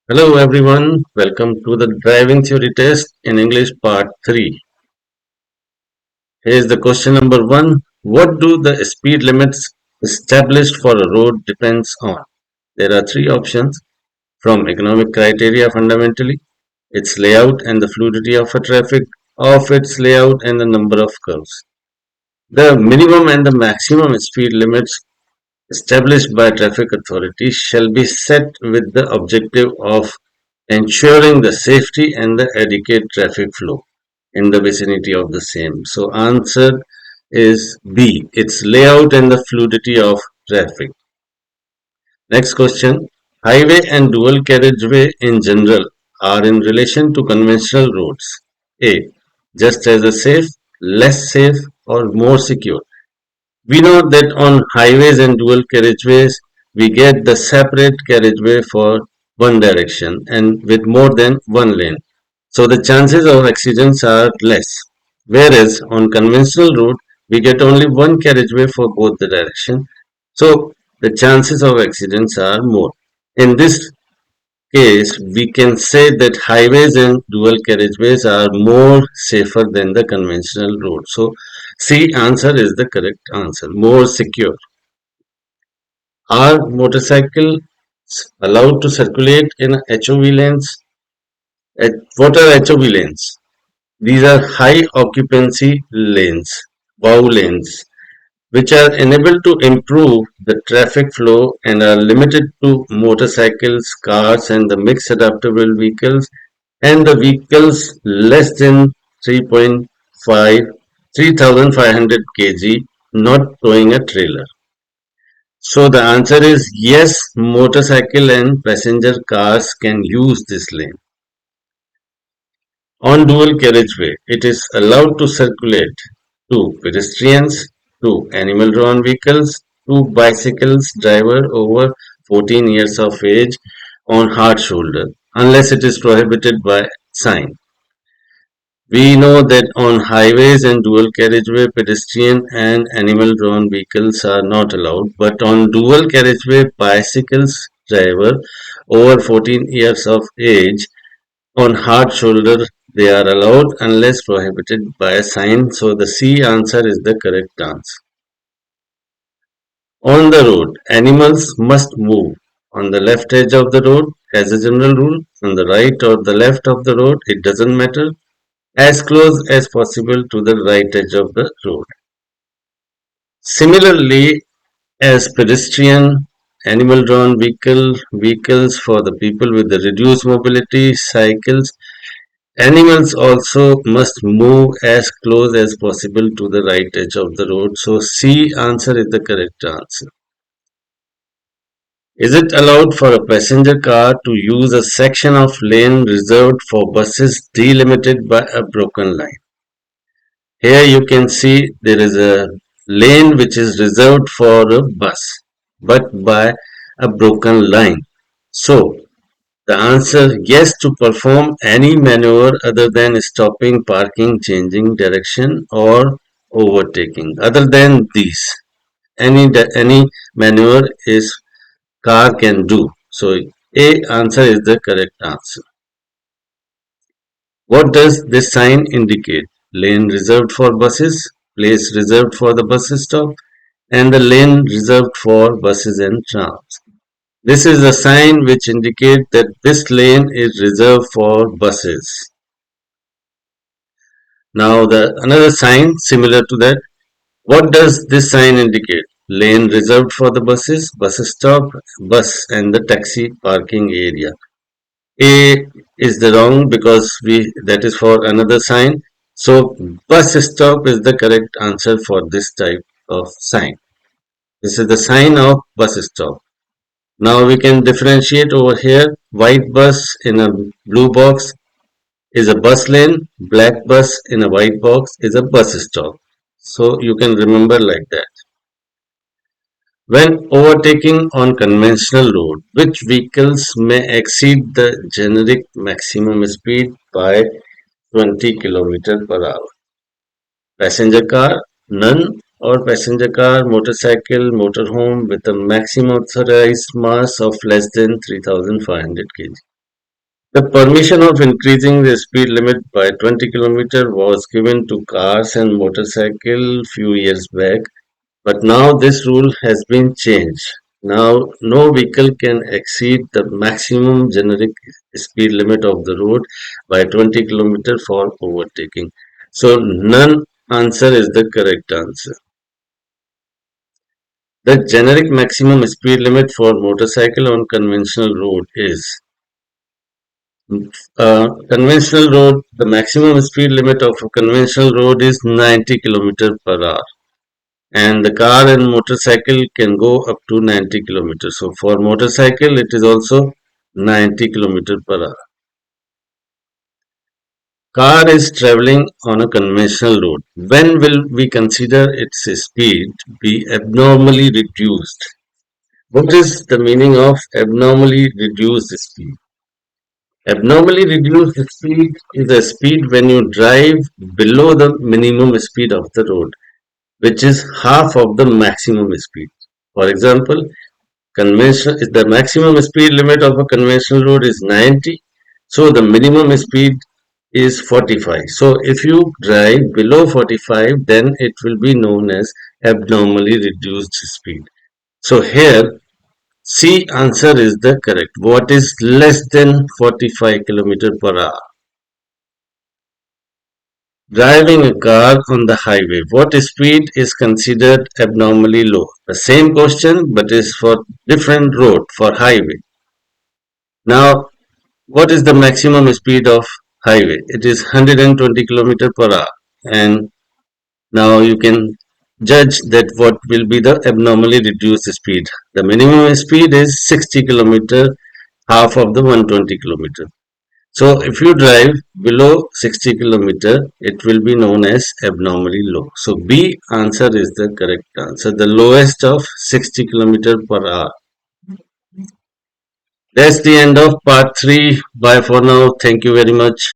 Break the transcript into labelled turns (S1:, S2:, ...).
S1: Hello everyone, welcome to the driving theory test in English part 3. Here's the question number 1. What do the speed limits established for a road depends on? There are three options from economic criteria fundamentally, its layout and the fluidity of a traffic, of its layout and the number of curves. The minimum and the maximum speed limits established by traffic authorities shall be set with the objective of ensuring the safety and the adequate traffic flow in the vicinity of the same. So answer is B. Its layout and the fluidity of traffic. Next question. Highway and dual carriageway in general are in relation to conventional roads. A. Just as a safe, less safe, or more secure. We know that on highways and dual carriageways, we get the separate carriageway for one direction and with more than one lane. So the chances of accidents are less. Whereas on conventional road, we get only one carriageway for both the direction. So the chances of accidents are more. In this case, we can say that highways and dual carriageways are more safer than the conventional road. So C answer is the correct answer. More secure. Are motorcycles allowed to circulate in HOV lanes? What are HOV lanes? These are high occupancy lanes, WOW lanes, which are enabled to improve the traffic flow and are limited to motorcycles, cars, and the mixed adaptable vehicles and the vehicles less than 3.5 3,500 kg not towing a trailer. So the answer is yes, motorcycle and passenger cars can use this lane. On dual carriageway, it is allowed to circulate two pedestrians, two animal-drawn vehicles, two bicycles driver over 14 years of age on hard shoulder, unless it is prohibited by sign. We know that on highways and dual carriageway, pedestrian and animal-drawn vehicles are not allowed, but on dual carriageway, bicycles driver over 14 years of age on hard shoulder they are allowed unless prohibited by a sign. So the C answer is the correct answer. On the road, animals must move on the left edge of the road as a general rule. On the right or the left of the road, it doesn't matter. As close as possible to the right edge of the road. Similarly, as pedestrian, animal-drawn vehicles for the people with the reduced mobility, cycles, animals also must move as close as possible to the right edge of the road. So C answer is the correct answer. Is it allowed for a passenger car to use a section of lane reserved for buses delimited by a broken line? Here you can see there is a lane which is reserved for a bus, but by a broken line. So the answer yes to perform any maneuver other than stopping, parking, changing direction or overtaking. Other than these, any maneuver is car can do. So A answer is the correct answer. What does this sign indicate? Lane reserved for buses, place reserved for the bus stop, and the lane reserved for buses and trams. This is a sign which indicates that this lane is reserved for buses. Now the another sign similar to that. What does this sign indicate? Lane reserved for the buses, bus stop, bus and the taxi parking area. A is the wrong because we that is for another sign. So bus stop is the correct answer for this type of sign. This is the sign of bus stop. Now we can differentiate over here. White bus in a blue box is a bus lane. Black bus in a white box is a bus stop. So you can remember like that. When overtaking on conventional road, which vehicles may exceed the generic maximum speed by 20 km per hour? Passenger car, none, or passenger car, motorcycle, motorhome with a maximum authorized mass of less than 3,500 kg. The permission of increasing the speed limit by 20 km was given to cars and motorcycle few years back, but now this rule has been changed. Now no vehicle can exceed the maximum generic speed limit of the road by 20 km for overtaking. So none answer is the correct answer. The generic maximum speed limit for motorcycle on conventional road is conventional road. The maximum speed limit of a conventional road is 90 km per hour, and the car and motorcycle can go up to 90 kilometers. So for motorcycle, it is also 90 kilometer per hour. Car is traveling on a conventional road. When will we consider its speed be abnormally reduced? What is the meaning of abnormally reduced speed? Abnormally reduced speed is a speed when you drive below the minimum speed of the road, which is half of the maximum speed. For example, conventional the maximum speed limit of a conventional road is 90, so the minimum speed is 45. So if you drive below 45, then it will be known as abnormally reduced speed. So here C answer is the correct. What is less than 45 kilometer per hour? Driving a car on the highway. What speed is considered abnormally low? The same question, but is for different road for highway. Now, what is the maximum speed of highway? It is 120 kilometer per hour. And now you can judge that what will be the abnormally reduced speed. The minimum speed is 60 kilometer, half of the 120 kilometer. So if you drive below 60 kilometer, it will be known as abnormally low. So B answer is the correct answer. The lowest of 60 kilometer per hour. That's the end of part 3. Bye for now. Thank you very much.